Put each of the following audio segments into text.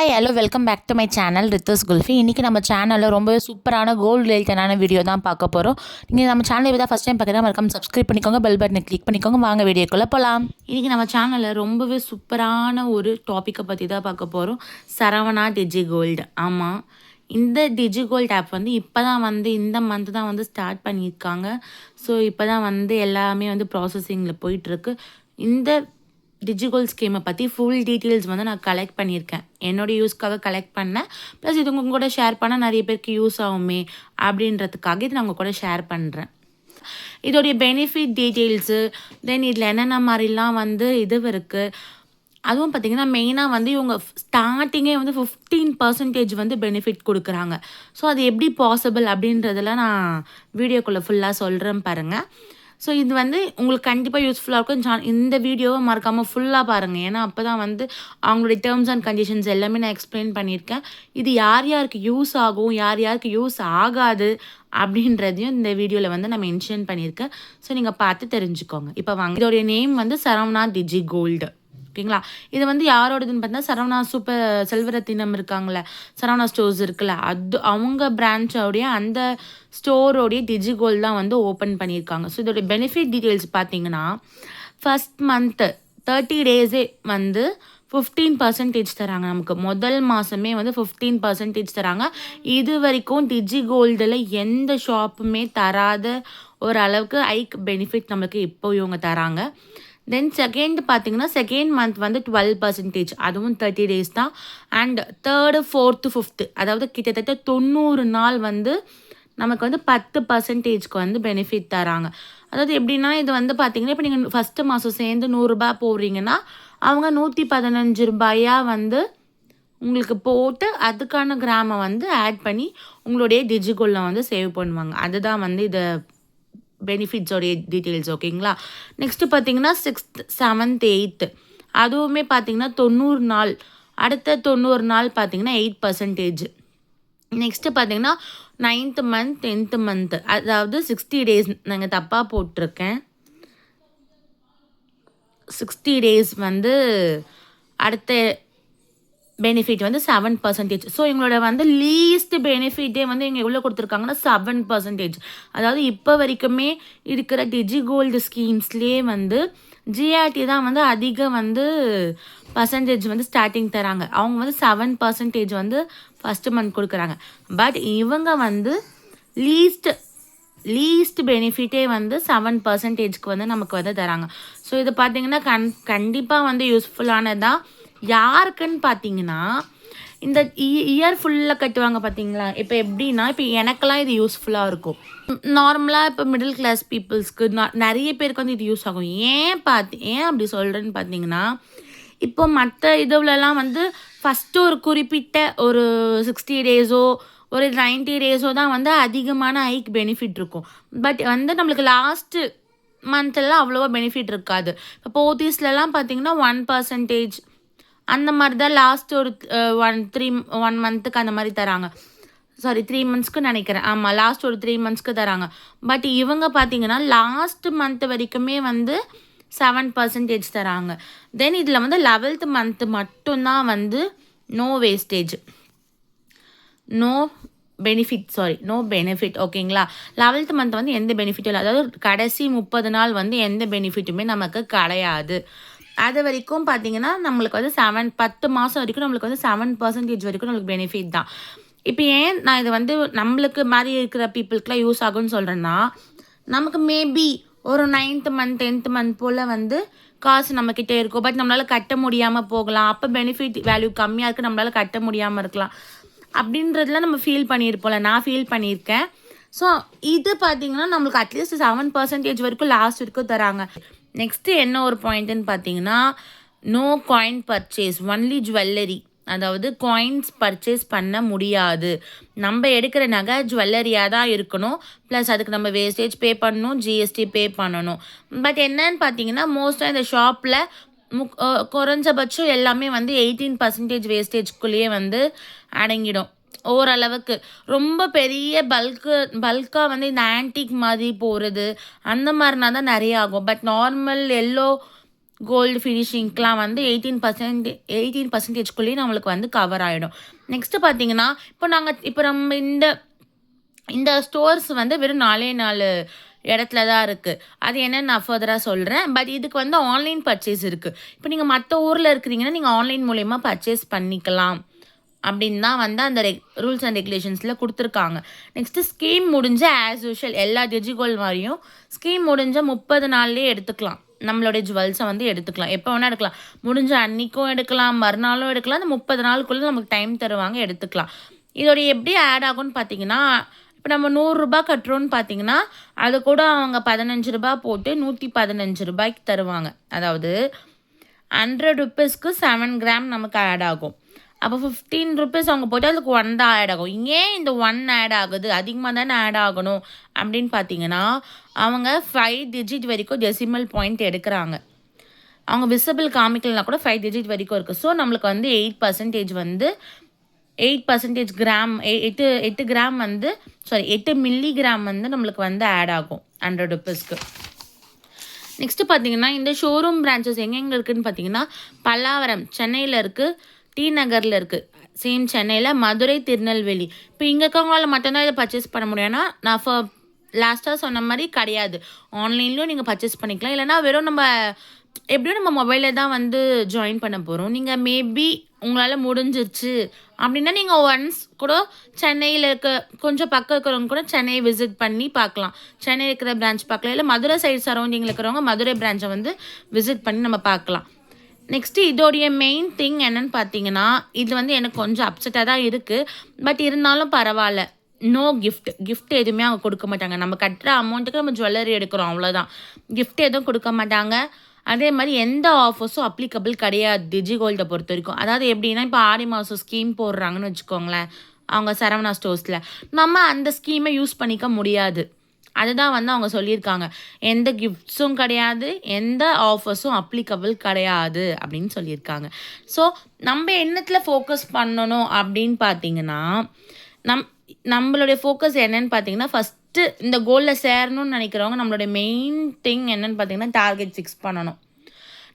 Hi hello welcome back to my channel ரித்தஸ் குல்ஃபி. இன்றைக்கி நம்ம சேனலில் ரொம்பவே சூப்பரான கோல்டு ரிலேட்டடான வீடியோ தான் பார்க்க போகிறோம். நீங்கள் நம்ம சேனல் தான் ஃபஸ்ட் டைம் பார்க்குறதா மறக்காம சப்ஸ்கிரைப் பண்ணிக்கோங்க, பெல் பட்டனை கிளிக் பண்ணிக்கோங்க. வாங்க வீடியோக்குள்ளே போகலாம். இன்றைக்கி நம்ம சேனலில் ரொம்பவே சூப்பரான ஒரு டாப்பிக்கை பற்றி தான் பார்க்க போகிறோம். சரவணா டிஜி கோல்டு. ஆமாம், இந்த டிஜி கோல்டு ஆப் வந்து இப்போ தான் இந்த மந்த் தான் ஸ்டார்ட் பண்ணியிருக்காங்க. ஸோ இப்போ தான் எல்லாமே ப்ராசஸிங்கில் போயிட்டுருக்கு. இந்த டிஜிகோல்ட் ஸ்கீமை பற்றி ஃபுல் டீட்டெயில்ஸ் நான் கலெக்ட் பண்ணியிருக்கேன். என்னோடய யூஸ்க்காக கலெக்ட் பண்ணேன். ப்ளஸ் இது உங்கள் கூட ஷேர் பண்ணால் நிறைய பேருக்கு யூஸ் ஆகுமே அப்படின்றதுக்காக இது நான் உங்கள் கூட ஷேர் பண்ணுறேன். இதோடைய பெனிஃபிட் டீட்டெயில்ஸு, தென் இதில் என்னென்ன மாதிரிலாம் இது இருக்குது. அதுவும் பார்த்திங்கன்னா மெயினாக இவங்க ஸ்டார்டிங்கே 15% பெனிஃபிட் கொடுக்குறாங்க. ஸோ அது எப்படி பாசிபிள் அப்படின்றதெல்லாம் நான் வீடியோக்குள்ளே ஃபுல்லாக சொல்கிறேன் பாருங்கள். ஸோ இது உங்களுக்கு கண்டிப்பாக யூஸ்ஃபுல்லாக இருக்கும். இந்த வீடியோவை மறக்காமல் ஃபுல்லாக பாருங்கள். ஏன்னா அப்போ தான் அவங்களுடைய டேர்ம்ஸ் அண்ட் கண்டிஷன்ஸ் எல்லாமே நான் எக்ஸ்பிளைன் பண்ணியிருக்கேன். இது யார் யாருக்கு யூஸ் ஆகும், யார் யாருக்கு யூஸ் ஆகாது அப்படின்றதையும் இந்த வீடியோவில் நான் மென்ஷன் பண்ணியிருக்கேன். ஸோ நீங்கள் பார்த்து தெரிஞ்சுக்கோங்க. இப்போ வாங்க, இதோடைய நேம் சரவணா டிஜி கோல்டு. ஓகேங்களா? இது யாரோடதுன்னு பார்த்தா சரவணா சூப்பர் செல்வரத்தினம் இருக்காங்களே, சரவணா ஸ்டோர்ஸ் இருக்குல்ல, அது அவங்க பிரான்ச்சோடைய அந்த ஸ்டோரோடைய டிஜி கோல்டு தான் ஓப்பன் பண்ணியிருக்காங்க. ஸோ இதோடைய பெனிஃபிட் டீட்டெயில்ஸ் பார்த்தீங்கன்னா, ஃபஸ்ட் மந்த்து 30 டேஸே 15% தராங்க. நமக்கு முதல் மாதமே 15% தராங்க. இது வரைக்கும் டிஜி கோல்டில் எந்த ஷாப்புமே தராத ஒரு அளவுக்கு ஹைக் பெனிஃபிட் நம்மளுக்கு இப்போ இவங்க தராங்க. தென் செகண்ட் பார்த்தீங்கன்னா, செகண்ட் மந்த் 12%, அதுவும் 30 டேஸ் தான். அண்ட் தேர்டு, ஃபோர்த்து, ஃபிஃப்த்து, அதாவது கிட்டத்தட்ட 90 நாள் நமக்கு 10%க்கு பெனிஃபிட் தராங்க. அதாவது எப்படின்னா, இது பார்த்தீங்கன்னா, இப்போ நீங்கள் ஃபஸ்ட்டு மாதம் சேர்ந்து 100 ரூபாய் போடுறீங்கன்னா, அவங்க 115 ரூபாயா உங்களுக்கு போட்டு அதுக்கான கிராமை ஆட் பண்ணி உங்களுடைய டிஜிகோல்டில் சேவ் பண்ணுவாங்க. அதுதான் இதை பெனிஃபிட்ஸோடைய டீட்டெயில்ஸ். ஓகேங்களா? நெக்ஸ்ட்டு பார்த்தீங்கன்னா 6th, 7th, 8th, அதுவுமே பார்த்தீங்கன்னா 90 நாள். அடுத்த 90 நாள் பார்த்தீங்கன்னா 8%. நெக்ஸ்ட்டு பார்த்தீங்கன்னா 9th மந்த், 10th மந்த், அதாவது 60 டேஸ். நாங்கள் தப்பாக போட்டிருக்கேன். 60 டேஸ் அடுத்த பெனிஃபிட் 7%. ஸோ எங்களோட லீஸ்ட் பெனிஃபிட்டே இங்கே எவ்வளோ கொடுத்துருக்காங்கன்னா 7%. அதாவது இப்போ வரைக்குமே இருக்கிற டிஜி கோல்டு ஸ்கீம்ஸ்லேயே ஜிஆர்டி தான் அதிக பர்சன்டேஜ் ஸ்டார்டிங் தராங்க. அவங்க 7% ஃபஸ்ட்டு மந்த் கொடுக்குறாங்க. பட் இவங்க லீஸ்ட் பெனிஃபிட்டே 7%க்கு நமக்கு தராங்க. ஸோ இது பார்த்தீங்கன்னா கண்டிப்பாக யூஸ்ஃபுல்லானதான். யாருக்குன்னு பார்த்தீங்கன்னா, இந்த இயர் ஃபுல்லாக கட்டுவாங்க பார்த்தீங்களா? இப்போ எப்படின்னா, இப்போ எனக்கெல்லாம் இது யூஸ்ஃபுல்லாக இருக்கும். நார்மலாக இப்போ மிடில் கிளாஸ் பீப்புள்ஸ்க்கு நிறைய பேருக்கு இது யூஸ் ஆகும். ஏன் அப்படி சொல்கிறேன்னு பார்த்தீங்கன்னா, இப்போ மற்ற இதுலலாம் ஃபஸ்ட்டு ஒரு குறிப்பிட்ட ஒரு 60 டேஸோ ஒரு 90 டேஸோ தான் அதிகமான ஹைக் பெனிஃபிட் இருக்கும். பட் நம்மளுக்கு லாஸ்ட்டு மந்த்லாம் அவ்வளோவா பெனிஃபிட் இருக்காது. இப்போ போத்தீஸ்லலாம் பார்த்தீங்கன்னா 1% அந்த மாதிரி தான் லாஸ்ட் ஒரு 1 மந்த்துக்கு அந்த மாதிரி தராங்க. சாரி, 3 மந்த்ஸ்க்கு நினைக்கிறேன். ஆமாம், லாஸ்ட் ஒரு 3 மந்த்ஸ்க்கு தராங்க. பட் இவங்க பார்த்தீங்கன்னா லாஸ்ட் மந்த் வரைக்குமே 7% தராங்க. தென் இதில் 11th மந்த் மட்டும்தான் நோ வேஸ்டேஜ், நோ பெனிஃபிட். ஓகேங்களா? 11th மந்த் எந்த பெனிஃபிட்டும் இல்லை. அதாவது கடைசி 30 நாள் எந்த பெனிஃபிட்டுமே நமக்கு கிடையாது. அது வரைக்கும் பார்த்தீங்கன்னா நம்மளுக்கு 10 மாதம் வரைக்கும் நம்மளுக்கு 7% வரைக்கும் நம்மளுக்கு பெனிஃபிட் தான். இப்போ ஏன் நான் இது நம்மளுக்கு மாதிரி இருக்கிற பீப்புளுக்குலாம் யூஸ் ஆகும்னு சொல்கிறேன்னா, நமக்கு மேபி ஒரு 9th மந்த் 10th மந்த் போல் காசு நம்மக்கிட்டே இருக்கும். பட் நம்மளால் கட்ட முடியாமல் போகலாம். அப்போ பெனிஃபிட் வேல்யூ கம்மியாக இருக்குது, நம்மளால் கட்ட முடியாமல் இருக்கலாம். அப்படின்றதுலாம் நம்ம ஃபீல் பண்ணியிருப்போம்ல, நான் ஃபீல் பண்ணியிருக்கேன். ஸோ இது பார்த்தீங்கன்னா நம்மளுக்கு அட்லீஸ்ட் 7% வரைக்கும் லாஸ்ட் வரைக்கும் தராங்க. நெக்ஸ்ட்டு என்ன ஒரு பாயிண்ட்டுன்னு பார்த்தீங்கன்னா, no coin purchase, only jewellery. அதாவது காயின்ஸ் பர்ச்சேஸ் பண்ண முடியாது. நம்ம எடுக்கிற நகை ஜுவல்லரியாக தான் இருக்கணும். ப்ளஸ் அதுக்கு நம்ம வேஸ்டேஜ் பே பண்ணணும், ஜிஎஸ்டி பே பண்ணணும். பட் என்னன்னு பார்த்தீங்கன்னா, மோஸ்ட்டாக இந்த ஷாப்பில் குறைஞ்சபட்சம் எல்லாமே 18% வேஸ்டேஜ்குள்ளேயே அடங்கிடும். ஓரளவுக்கு ரொம்ப பெரிய பல்காக இந்த ஆன்டிக் மாதிரி போகிறது அந்த மாதிரினா தான் நிறைய ஆகும். பட் நார்மல் எல்லோ கோல்டு ஃபினிஷிங்க்கெலாம் வந்து 18% நம்மளுக்கு வந்து கவர் ஆகிடும். நெக்ஸ்ட்டு பார்த்தீங்கன்னா, இப்போ நம்ம இந்த ஸ்டோர்ஸ் வந்து வெறும் 4 இடத்துல தான் இருக்குது. அது என்னன்னு நான் ஃபர்தராக சொல்கிறேன். பட் இதுக்கு வந்து ஆன்லைன் பர்ச்சேஸ் இருக்குது. இப்போ நீங்கள் மற்ற ஊரில் இருக்கிறீங்கன்னா நீங்கள் ஆன்லைன் மூலயமா பர்ச்சேஸ் பண்ணிக்கலாம் அப்படின்னு தான் வந்து அந்த ரூல்ஸ் அண்ட் ரெகுலேஷன்ஸில் கொடுத்துருக்காங்க. நெக்ஸ்ட்டு ஸ்கீம் முடிஞ்ச ஆஸ் யூஷுவல் எல்லா டிஜிகோல்டு மாதிரியும் ஸ்கீம் முடிஞ்ச 30 நாள்லேயே எடுத்துக்கலாம். நம்மளுடைய ஜுவல்ஸை வந்து எடுத்துக்கலாம். எப்போ வேணால் எடுக்கலாம். முடிஞ்ச அன்றைக்கும் எடுக்கலாம், மறுநாளும் எடுக்கலாம். அந்த 30 நாளுக்குள்ளே நமக்கு டைம் தருவாங்க, எடுத்துக்கலாம். இதோடைய எப்படி ஆட் ஆகும்னு பார்த்தீங்கன்னா, இப்போ நம்ம ₹100 கட்டுறோன்னு பார்த்தீங்கன்னா அது கூட அவங்க ₹15 போட்டு ₹115 தருவாங்க. அதாவது ₹100க்கு 7 கிராம் நமக்கு ஆட் ஆகும். அப்போ ₹15 அவங்க போட்டு அதுக்கு 1 தான் ஆட் ஆகும். ஏன் இந்த 1 ஆட் ஆகுது, அதிகமாக தானே ஆட் ஆகணும் அப்படின்னு பார்த்தீங்கன்னா, அவங்க 5 டிஜிட் வரைக்கும் டெசிமல் பாயிண்ட் எடுக்கிறாங்க. அவங்க விசிபிள் காமிக்கலனா கூட 5 டிஜிட் வரைக்கும் இருக்குது. ஸோ நம்மளுக்கு வந்து 8% கிராம் 8 கிராம் வந்து 8 மில்லிகிராம் வந்து நம்மளுக்கு வந்து ஆட் ஆகும் ₹100க்கு. நெக்ஸ்ட்டு பார்த்தீங்கன்னா, இந்த ஷோரூம் பிரான்ச்சஸ் எங்கெங்கே இருக்குதுன்னு பார்த்தீங்கன்னா, பல்லாவரம் சென்னையில் இருக்குது, டி நகரில் இருக்குது, சேம் சென்னையில், மதுரை, திருநெல்வேலி. இப்போ இங்கே இருக்கவங்களால மட்டும்தான் இதை பர்ச்சேஸ் பண்ண முடியும்னா, நான் லாஸ்ட்டாக சொன்ன மாதிரி கிடையாது. ஆன்லைன்லேயும் நீங்கள் பர்ச்சேஸ் பண்ணிக்கலாம். இல்லைனா வெறும் நம்ம எப்படியும் நம்ம மொபைலில் தான் வந்து ஜாயின் பண்ண போகிறோம். நீங்கள் மேபி உங்களால் முடிஞ்சிருச்சு அப்படின்னா நீங்கள் ஒன்ஸ் கூட சென்னையில் கொஞ்சம் பக்கம் இருக்கிறவங்க கூட சென்னையை விசிட் பண்ணி பார்க்கலாம். சென்னை இருக்கிற பிரான்ச் பார்க்கலாம். இல்லை மதுரை சைடு சரௌண்டிங்கில் இருக்கிறவங்க மதுரை பிரான்ச்சை வந்து விசிட் பண்ணி நம்ம பார்க்கலாம். நெக்ஸ்ட்டு இதோடைய மெயின் திங் என்னன்னு பார்த்தீங்கன்னா, இது வந்து எனக்கு கொஞ்சம் அப்செட்டாக தான் இருக்குது. பட் இருந்தாலும் பரவாயில்ல. நோ கிஃப்ட் எதுவுமே அவங்க கொடுக்க மாட்டாங்க. நம்ம கட்டுற அமௌண்ட்டுக்கு நம்ம ஜுவல்லரி எடுக்கிறோம், அவ்வளோதான். கிஃப்ட் எதுவும் கொடுக்க மாட்டாங்க. அதே மாதிரி எந்த ஆஃபர்ஸும் அப்ளிகபிள் கிடையாது டிஜிகோல்டை பொறுத்த வரைக்கும். அதாவது எப்படின்னா, இப்போ ஆடி மாதம் ஸ்கீம் போடுறாங்கன்னு வச்சுக்கோங்களேன், அவங்க சரவணா ஸ்டோர்ஸில் நம்ம அந்த ஸ்கீமை யூஸ் பண்ணிக்க முடியாது. அதுதான் வந்து அவங்க சொல்லியிருக்காங்க. எந்த கிஃப்ட்ஸும் கிடையாது, எந்த ஆஃபர்ஸும் அப்ளிகபிள் கிடையாது அப்படின்னு சொல்லியிருக்காங்க. ஸோ நம்ம என்னத்தில் ஃபோக்கஸ் பண்ணணும் அப்படின்னு பார்த்தீங்கன்னா, நம்மளுடைய ஃபோக்கஸ் என்னன்னு பார்த்தீங்கன்னா, ஃபஸ்ட்டு இந்த கோலில் சேரணும்னு நினைக்கிறவங்க நம்மளுடைய மெயின் திங் என்னன்னு பார்த்தீங்கன்னா, டார்கெட் ஃபிக்ஸ் பண்ணணும்.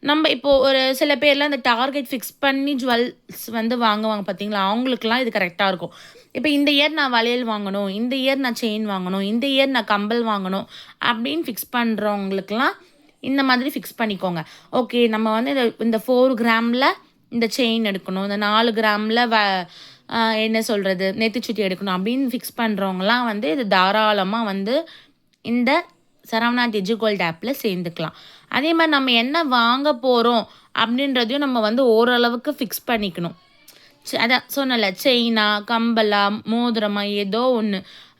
நம்ம இப்போது ஒரு சில பேர்லாம் இந்த டார்கெட் ஃபிக்ஸ் பண்ணி ஜுவல்ஸ் வந்து வாங்குவாங்க பார்த்தீங்களா, அவங்களுக்குலாம் இது கரெக்டாக இருக்கும். இப்போ இந்த இயர் நான் வளையல் வாங்கணும், இந்த இயர் நான் செயின் வாங்கணும், இந்த இயர் நான் கம்பல் வாங்கணும் அப்படின்னு ஃபிக்ஸ் பண்ணுறவங்களுக்குலாம் இந்த மாதிரி ஃபிக்ஸ் பண்ணிக்கோங்க. ஓகே, நம்ம வந்து இந்த 4 கிராமில் இந்த செயின் எடுக்கணும், இந்த 4 கிராமில் என்ன சொல்கிறது நெத்திச்சுட்டி எடுக்கணும் அப்படின்னு ஃபிக்ஸ் பண்ணுறவங்களாம் வந்து இது தாராளமாக வந்து இந்த சரவணா டிஜிகோல்டு ஆப்பில் சேர்ந்துக்கலாம். அதே மாதிரி நம்ம என்ன வாங்க போகிறோம் அப்படின்றதையும் நம்ம வந்து ஓரளவுக்கு ஃபிக்ஸ் பண்ணிக்கணும். அதான் சொன்னல, செயினா, கம்பலா, மோதிரமா, ஏதோ ஒன்று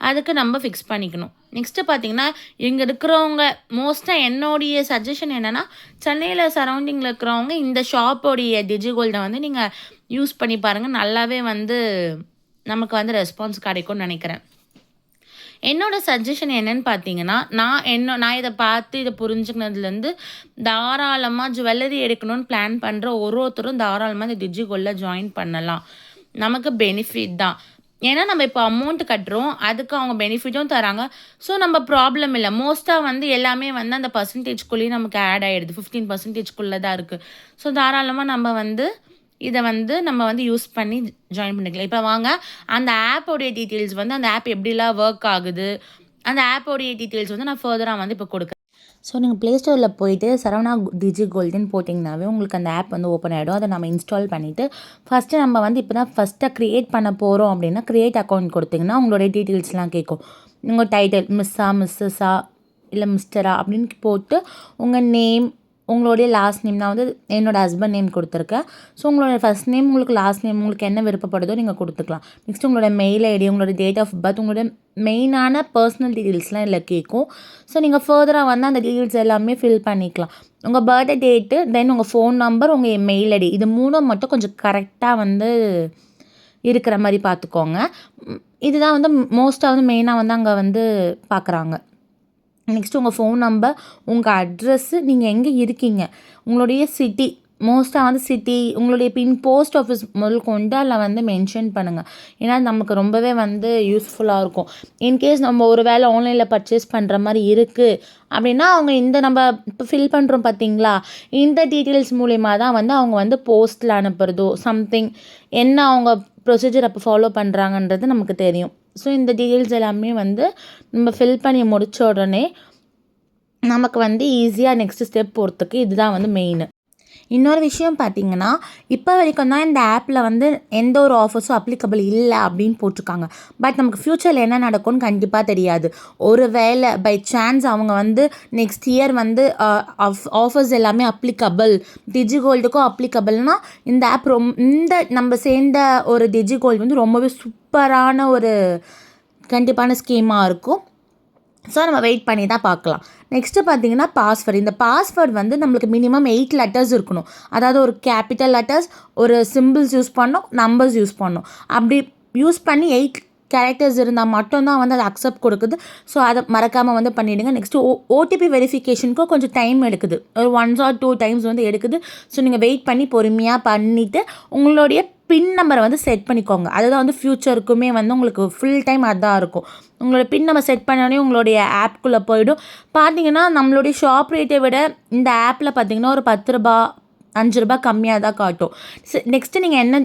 அதுக்கு நம்ம ஃபிக்ஸ் பண்ணிக்கணும். நெக்ஸ்ட்டு பார்த்தீங்கன்னா, இங்கே இருக்கிறவங்க மோஸ்ட்டாக என்னுடைய சஜஷன் என்னென்னா, சென்னையில் சரௌண்டிங்கில் இருக்கிறவங்க இந்த ஷாப்போடைய டிஜிகோல்டை வந்து நீங்கள் யூஸ் பண்ணி பாருங்கள். நல்லாவே வந்து நமக்கு வந்து ரெஸ்பான்ஸ் கிடைக்கும்னு நினைக்கிறேன். என்னோடய சஜஷன் என்னென்னு பார்த்தீங்கன்னா, நான் இதை பார்த்து இதை புரிஞ்சுக்கினதுலேருந்து தாராளமாக ஜுவல்லரி எடுக்கணும்னு பிளான் பண்ணுற ஒருத்தரும் தாராளமாக இந்த டிஜிகோல்டில் ஜாயின் பண்ணலாம். நமக்கு பெனிஃபிட் தான். ஏன்னா நம்ம இப்போ அமௌண்ட் கட்டுறோம், அதுக்கு அவங்க பெனிஃபிட்டும் தராங்க. ஸோ நம்ம ப்ராப்ளம் இல்லை. மோஸ்ட்டாக வந்து எல்லாமே வந்து அந்த பர்சன்டேஜ்குள்ளேயே நமக்கு ஆட் ஆகிடுது. 15% தான் இருக்குது. ஸோ தாராளமாக நம்ம வந்து யூஸ் பண்ணி ஜாயின் பண்ணிக்கலாம். இப்போ வாங்க அந்த ஆப்போடைய டீட்டெயில்ஸ் வந்து அந்த ஆப் எப்படிலாம் ஒர்க் ஆகுது, அந்த ஆப்போடைய டீட்டெயில்ஸ் வந்து நான் ஃபர்தராக வந்து இப்போ கொடுக்குறேன். ஸோ நீங்கள் ப்ளே ஸ்டோரில் போயிட்டு சரவணா டிஜிகோல்டுன்னு போட்டிங்கனாவே உங்களுக்கு அந்த ஆப் வந்து ஓப்பன் ஆகிடும். அதை நம்ம இன்ஸ்டால் பண்ணிவிட்டு ஃபஸ்ட்டு நம்ம வந்து இப்போ தான் ஃபஸ்ட்டாக க்ரியேட் பண்ண போகிறோம் அப்படின்னா க்ரியேட் அக்கௌண்ட் கொடுத்திங்கன்னா உங்களுடைய டீட்டெயில்ஸ்லாம் கேட்கும். உங்கள் டைட்டில் மிஸ்ஸஸா இல்லை மிஸ்டரா அப்படின்னு போட்டு உங்கள் நேம், உங்களுடைய லாஸ்ட் நேம், நான் வந்து என்னோடய ஹஸ்பண்ட் நேம் கொடுத்துருக்கேன். ஸோ உங்களோட ஃபஸ்ட் நேம், உங்களுக்கு லாஸ்ட் நேம், உங்களுக்கு என்ன விருப்பப்படுதோ நீங்கள் கொடுத்துக்கலாம். நெக்ஸ்ட் உங்களோட மெயில் ஐடி, உங்களோட டேட் ஆஃப் பர்த், உங்களோட மெயினான பர்சனல் டீட்டெயில்ஸ்லாம் இதில் கேட்கும். ஸோ நீங்கள் ஃபர்தராக வந்து அந்த டீட்டெயில்ஸ் எல்லாமே ஃபில் பண்ணிக்கலாம். உங்கள் பர்த்டே டேட்டு, தென் உங்கள் ஃபோன் நம்பர், உங்கள் மெயில் ஐடி, இது 3 மட்டும் கொஞ்சம் கரெக்டாக வந்து இருக்கிற மாதிரி பார்த்துக்கோங்க. இதுதான் வந்து மோஸ்ட்டாக வந்து மெயினாக வந்து அங்கே வந்து பார்க்குறாங்க. நெக்ஸ்ட்டு உங்கள் ஃபோன் நம்பர், உங்கள் அட்ரெஸ்ஸு, நீங்கள் எங்கே இருக்கீங்க, உங்களுடைய சிட்டி, மோஸ்ட்டாக வந்து சிட்டி உங்களுடைய பின் போஸ்ட் ஆஃபீஸ் முதல் கொண்டு அதில் வந்து மென்ஷன் பண்ணுங்கள். ஏன்னா நமக்கு ரொம்பவே வந்து யூஸ்ஃபுல்லாக இருக்கும். இன்கேஸ் நம்ம ஒரு வேளை ஆன்லைனில் பர்ச்சேஸ் பண்ணுற மாதிரி இருக்குது அப்படின்னா அவங்க இந்த நம்ம இப்போ ஃபில் பண்ணுறோம் பார்த்தீங்களா, இந்த டீட்டெயில்ஸ் மூலிமா தான் வந்து அவங்க வந்து போஸ்ட்டில் அனுப்புகிறதோ சம்திங் என்ன அவங்க ப்ரொசீஜர் அப்போ ஃபாலோ பண்ணுறாங்கன்றது நமக்கு தெரியும். ஸோ இந்த டீட்டெயில்ஸ் எல்லாமே வந்து நம்ம ஃபில் பண்ணி முடித்த உடனே நமக்கு வந்து ஈஸியாக நெக்ஸ்ட் ஸ்டெப் போகிறதுக்கு இதுதான் வந்து மெயின். இன்னொரு விஷயம் பார்த்தீங்கன்னா, இப்போ வரைக்கும் தான் இந்த ஆப்பில் வந்து எந்த ஒரு ஆஃபர்ஸும் அப்ளிகபிள் இல்லை அப்படின்னு போட்டிருக்காங்க. பட் நமக்கு ஃப்யூச்சரில் என்ன நடக்கும்னு கண்டிப்பாக தெரியாது. ஒரு வேளை பை சான்ஸ் அவங்க வந்து நெக்ஸ்ட் இயர் வந்து ஆஃபர்ஸ் எல்லாமே அப்ளிகபிள், டிஜிகோல்டுக்கும் அப்ளிகபிள்னால் இந்த ஆப் இந்த நம்ம சேர்ந்த ஒரு டிஜிகோல்டு வந்து ரொம்பவே சூப்பரான ஒரு கண்டிப்பான ஸ்கீமாக இருக்கும். ஸோ நம்ம வெயிட் பண்ணி தான் பார்க்கலாம். நெக்ஸ்ட்டு பார்த்தீங்கன்னா பாஸ்வேர்டு. இந்த பாஸ்வேர்டு வந்து நம்மளுக்கு மினிமம் 8 லெட்டர்ஸ் இருக்கணும். அதாவது ஒரு கேபிட்டல் லெட்டர்ஸ், ஒரு சிம்பிள்ஸ் யூஸ் பண்ணணும், நம்பர்ஸ் யூஸ் பண்ணணும். அப்படி யூஸ் பண்ணி 8 கேரக்டர்ஸ் இருந்தால் மட்டும்தான் வந்து அது அக்செப்ட் கொடுக்குது. ஸோ அதை மறக்காமல் வந்து பண்ணிவிடுங்க. நெக்ஸ்ட்டு ஓடிபி வெரிஃபிகேஷனுக்கும் கொஞ்சம் டைம் எடுக்குது. ஒரு 1 or 2 டைம்ஸ் வந்து எடுக்குது. ஸோ நீங்கள் வெயிட் பண்ணி பொறுமையாக பண்ணிவிட்டு உங்களுடைய பின் நம்பரை வந்து செட் பண்ணிக்கோங்க. அதுதான் வந்து ஃப்யூச்சருக்குமே வந்து உங்களுக்கு ஃபுல் டைம் அதுதான் இருக்கும். உங்களோட பின் நம்பர் செட் பண்ணோடனே உங்களுடைய ஆப்குள்ளே போய்டும். பார்த்தீங்கன்னா நம்மளுடைய ஷாப் ரேட்டை விட இந்த ஆப்பில் பார்த்தீங்கன்னா ஒரு ₹10 ₹5 கம்மியாக தான் காட்டும். நெக்ஸ்ட்டு நீங்கள் என்ன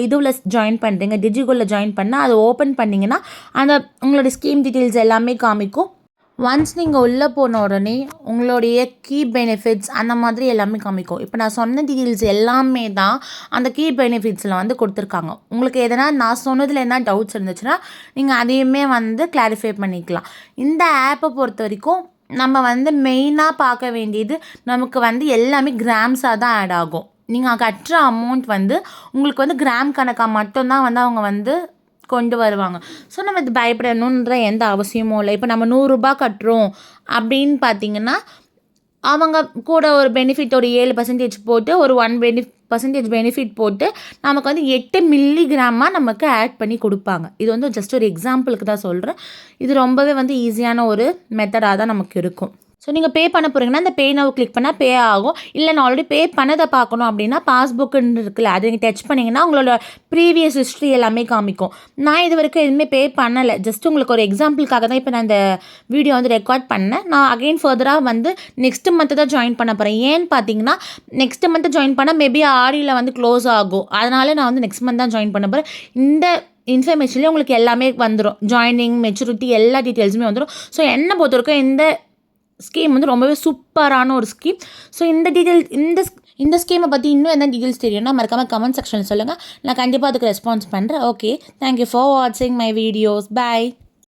இதுவில் ஜாயின் பண்ணுறீங்க, டிஜிகோலில் ஜாயின் பண்ணால் அதை ஓப்பன் பண்ணிங்கன்னா அந்த உங்களுடைய ஸ்கீம் டீட்டெயில்ஸ் எல்லாமே காமிக்கும். ஒன்ஸ் நீங்கள் உள்ளே போன உடனே உங்களுடைய கீ பெனிஃபிட்ஸ் அந்த மாதிரி எல்லாமே காமிக்கும். இப்போ நான் சொன்ன டீட்டெயில்ஸ் எல்லாமே தான் அந்த கீ பெனிஃபிட்ஸில் வந்து கொடுத்துருக்காங்க. உங்களுக்கு எதனா நான் சொன்னதில் என்ன டவுட்ஸ் இருந்துச்சுன்னா நீங்கள் அதையுமே வந்து கிளாரிஃபை பண்ணிக்கலாம். இந்த ஆப்பை பொறுத்த வரைக்கும் நம்ம வந்து மெயினாக பார்க்க வேண்டியது நமக்கு வந்து எல்லாமே கிராம்ஸாக தான் ஆட் ஆகும். நீங்கள் கட்டுற அமௌண்ட் வந்து உங்களுக்கு வந்து கிராம் கணக்காக மட்டும்தான் வந்து அவங்க வந்து கொண்டு வருவாங்க. ஸோ நம்ம இது பயப்படணுன்ற எந்த அவசியமும் இல்லை. இப்போ நம்ம ₹100 கட்டுறோம் அப்படின்னு பார்த்தீங்கன்னா அவங்க கூட ஒரு பெனிஃபிட் ஒரு 7% போட்டு ஒரு 1% பெனிஃபிட் போட்டு நமக்கு வந்து 8 மில்லிகிராமாக நமக்கு ஆட் பண்ணி கொடுப்பாங்க. இது வந்து ஜஸ்ட் ஒரு எக்ஸாம்பிளுக்கு தான் சொல்கிறேன். இது ரொம்பவே வந்து ஈஸியான ஒரு மெத்தடாக தான் நமக்கு இருக்கும். ஸோ நீங்கள் பே பண்ண போகிறீங்கன்னா இந்த பே நவ் கிளிக் பண்ணால் பே ஆகும். இல்லை நான் ஆல்ரெடி பே பண்ணதை பார்க்கணும் அப்படின்னா பாஸ்புக்குன்னு இருக்குல்ல, அதை நீங்கள் டச் பண்ணிங்கன்னா உங்களோட ப்ரீவியஸ் ஹிஸ்ட்ரி எல்லாமே காமிக்கும். நான் இது வரைக்கும் எதுவுமே பே பண்ணலை. ஜஸ்ட் உங்களுக்கு ஒரு எக்ஸாம்பிளுக்காக தான் இப்போ நான் இந்த வீடியோ வந்து ரெக்கார்ட் பண்ணேன். நான் அகெயின் ஃபர்தராக வந்து நெக்ஸ்ட் மந்த்து தான் ஜாயின் பண்ண போகிறேன். ஏன்னு பார்த்தீங்கன்னா நெக்ஸ்ட் மந்த்து ஜாயின் பண்ணால் மேபி ஆடியில் வந்து க்ளோஸ் ஆகும். அதனால் நான் வந்து நெக்ஸ்ட் மந்த் தான் ஜாயின் பண்ண போகிறேன். இந்த இன்ஃபர்மேஷன்லேயே உங்களுக்கு எல்லாமே வந்துடும். ஜாயினிங், மெச்சூரிட்டி எல்லா டீட்டெயில்ஸுமே வந்துடும். ஸோ என்னை பொறுத்த வரைக்கும் இந்த ஸ்கீம் வந்து ரொம்பவே சூப்பரான ஒரு ஸ்கீம். ஸோ இந்த ஸ்கீமை பற்றி இன்னும் என்ன டீட்டெயில்ஸ் தெரியும்னா மறக்காமல் கமெண்ட் செக்ஷனில் சொல்லுங்கள். நான் கண்டிப்பாக அதுக்கு ரெஸ்பான்ஸ் பண்ணுறேன். ஓகே, தேங்க்யூ ஃபார் வாட்சிங் மை வீடியோஸ். பாய்.